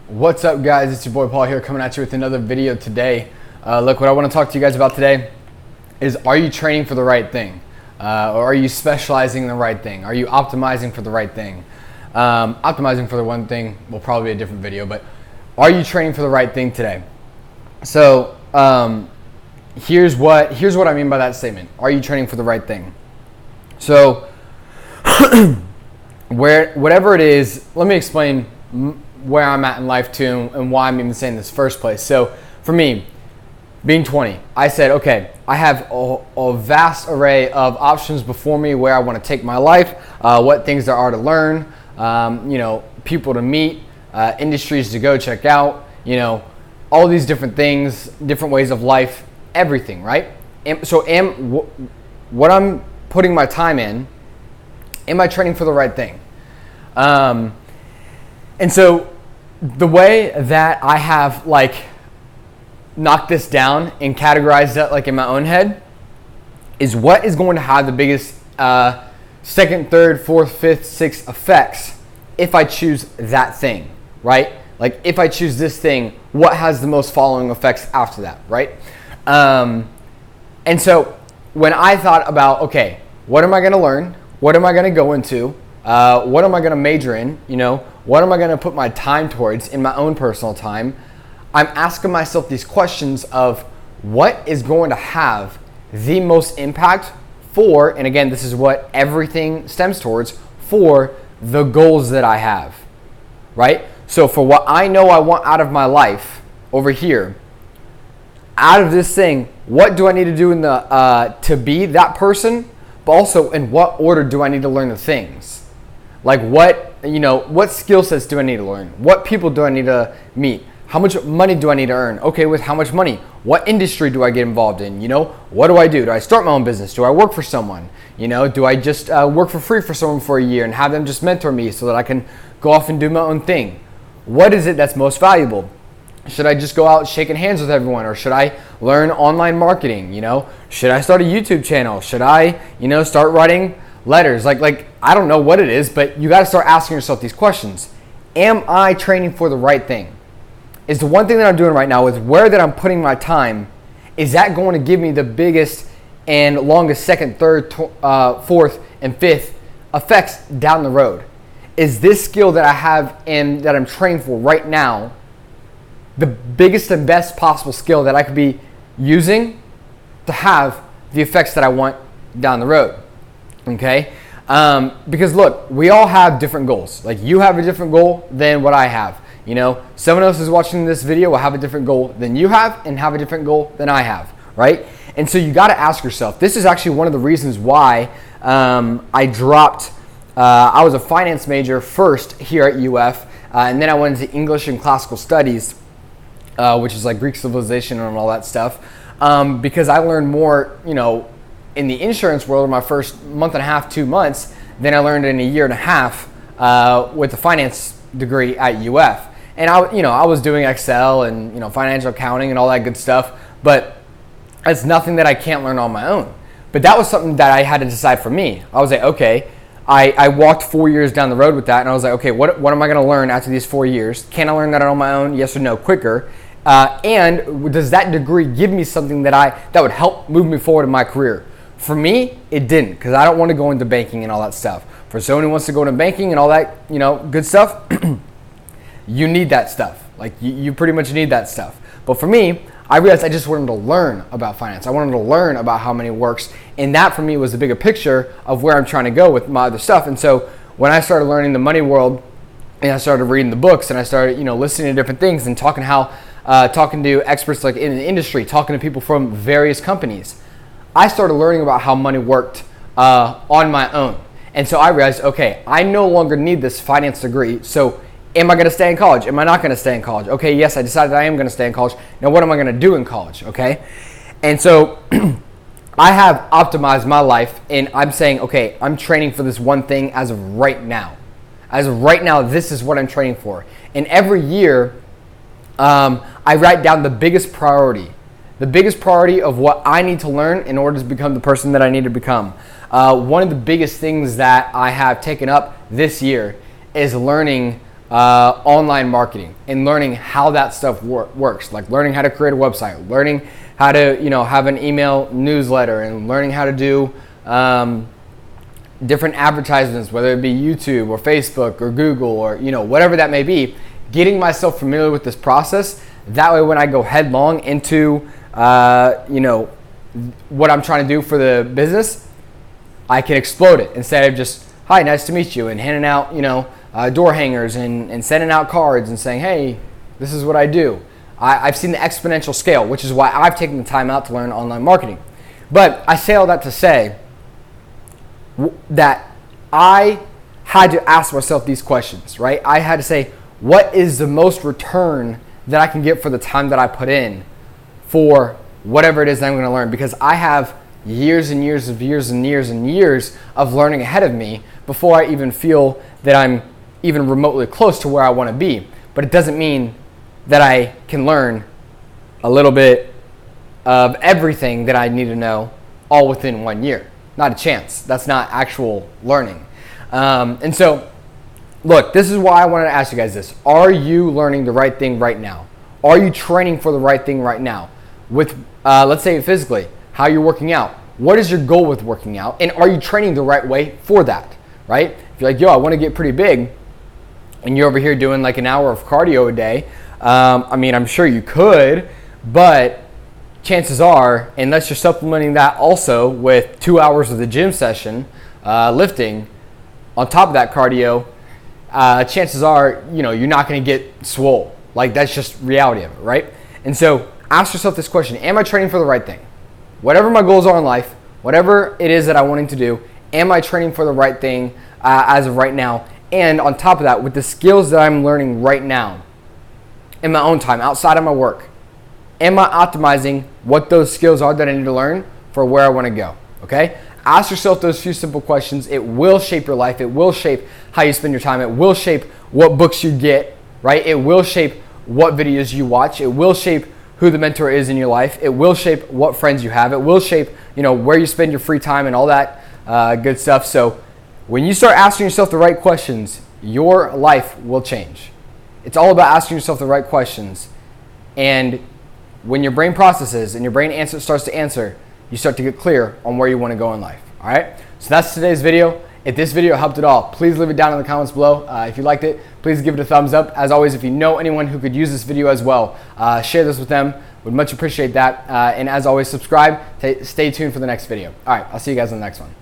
What's up, guys? It's your boy Paul here, coming at you with another video today. Look, what I want to talk to you guys about today is, are you training for the right thing? Or are you specializing in the right thing? Are you optimizing for the right thing? Optimizing for the one thing will probably be a different video, but are you training for the right thing today? So here's what I mean by that statement. Are you training for the right thing? So whatever it is, let me explain where I'm at in life too, and why I'm even saying this first place. So for me, being 20, I said, okay, I have a vast array of options before me where I want to take my life, what things there are to learn, people to meet, industries to go check out, all these different things, different ways of life, everything, right? What I'm putting my time in, am I training for the right thing? And so the way that I have knocked this down and categorized it in my own head is what is going to have the biggest second, third, fourth, fifth, sixth effects if I choose that thing, right? Like if I choose this thing, what has the most following effects after that, right? And so when I thought about, okay, what am I going to learn? What am I going to go into? What am I going to major in? What am I going to put my time towards in my own personal time? I'm asking myself these questions of what is going to have the most impact for, and again, this is what everything stems towards, for the goals that I have, right? So for what I know I want out of my life over here, out of this thing, what do I need to do to be that person? But also, in what order do I need to learn the things? Like what skill sets do I need to learn? What people do I need to meet? How much money do I need to earn? Okay, with how much money? What industry do I get involved in? What do I do? Do I start my own business? Do I work for someone? Do I just work for free for someone for a year and have them just mentor me so that I can go off and do my own thing? What is it that's most valuable? Should I just go out shaking hands with everyone, or should I learn online marketing? Should I start a YouTube channel? Should I, start writing letters? Like I don't know what it is, but you got to start asking yourself these questions. Am I training for the right thing? Is the one thing that I'm doing right now, with where that I'm putting my time, is that going to give me the biggest and longest second, third, fourth, and fifth effects down the road? Is this skill that I have and that I'm training for right now the biggest and best possible skill that I could be using to have the effects that I want down the road? Okay? Because look, we all have different goals. Like, you have a different goal than what I have. Someone else is watching this video will have a different goal than you have and have a different goal than I have, right? And so you got to ask yourself, this is actually one of the reasons why I dropped, I was a finance major first here at UF, and then I went into English and classical studies, which is like Greek civilization and all that stuff, because I learned more, in the insurance world in my first month and a half, 2 months, than I learned in a year and a half with a finance degree at UF. And I was doing Excel and financial accounting and all that good stuff, but it's nothing that I can't learn on my own. But that was something that I had to decide for me. I was like, okay, I walked 4 years down the road with that, and I was like, okay, what am I going to learn after these 4 years? Can I learn that on my own? Yes or no, quicker? And does that degree give me something that would help move me forward in my career? For me, it didn't, because I don't want to go into banking and all that stuff. For someone who wants to go into banking and all that, good stuff, you need that stuff. Like, you pretty much need that stuff. But for me, I realized I just wanted to learn about finance. I wanted to learn about how money works. And that for me was the bigger picture of where I'm trying to go with my other stuff. And so when I started learning the money world, and I started reading the books, and I started, listening to different things and talking to experts like in the industry, talking to people from various companies, I started learning about how money worked on my own. And so I realized, okay, I no longer need this finance degree. So am I going to stay in college? Am I not going to stay in college? Okay, yes, I decided I am going to stay in college. Now what am I going to do in college? Okay. And so I have optimized my life, and I'm saying, okay, I'm training for this one thing as of right now. As of right now, this is what I'm training for. And every year, I write down the biggest priority of what I need to learn in order to become the person that I need to become. One of the biggest things that I have taken up this year is learning online marketing and learning how that stuff works, like learning how to create a website, learning how to, have an email newsletter, and learning how to do different advertisements, whether it be YouTube or Facebook or Google or, whatever that may be, getting myself familiar with this process. That way, when I go headlong into, what I'm trying to do for the business, I can explode it instead of just, hi, nice to meet you, and handing out, door hangers and sending out cards and saying, hey, this is what I do. I've seen the exponential scale, which is why I've taken the time out to learn online marketing. But I say all that to say that I had to ask myself these questions, right? I had to say, what is the most return that I can get for the time that I put in for whatever it is that I'm going to learn? Because I have years and years of learning ahead of me before I even feel that I'm even remotely close to where I want to be. But it doesn't mean that I can learn a little bit of everything that I need to know all within 1 year. Not a chance. That's not actual learning. And so, look, this is why I wanted to ask you guys this. Are you learning the right thing right now? Are you training for the right thing right now? With, let's say physically, how you're working out. What is your goal with working out? And are you training the right way for that, right? If you're like, yo, I want to get pretty big, and you're over here doing like an hour of cardio a day, I'm sure you could, but chances are, unless you're supplementing that also with 2 hours of the gym session, lifting, on top of that cardio, chances are, you're not going to get swole. Like, that's just reality of it, right? And so ask yourself this question: am I training for the right thing? Whatever my goals are in life, whatever it is that I'm wanting to do, am I training for the right thing as of right now? And on top of that, with the skills that I'm learning right now, in my own time, outside of my work, am I optimizing what those skills are that I need to learn for where I want to go? Okay? Ask yourself those few simple questions. It will shape your life. It will shape how you spend your time. It will shape what books you get, right? It will shape what videos you watch. It will shape who the mentor is in your life. It will shape what friends you have. It will shape, where you spend your free time and all that good stuff. So when you start asking yourself the right questions, your life will change. It's all about asking yourself the right questions. And when your brain processes and your brain starts to answer, you start to get clear on where you want to go in life. All right? So that's today's video. If this video helped at all, please leave it down in the comments below. If you liked it, please give it a thumbs up. As always, if you know anyone who could use this video as well, share this with them. Would much appreciate that. And as always, subscribe. Stay tuned for the next video. All right, I'll see you guys on the next one.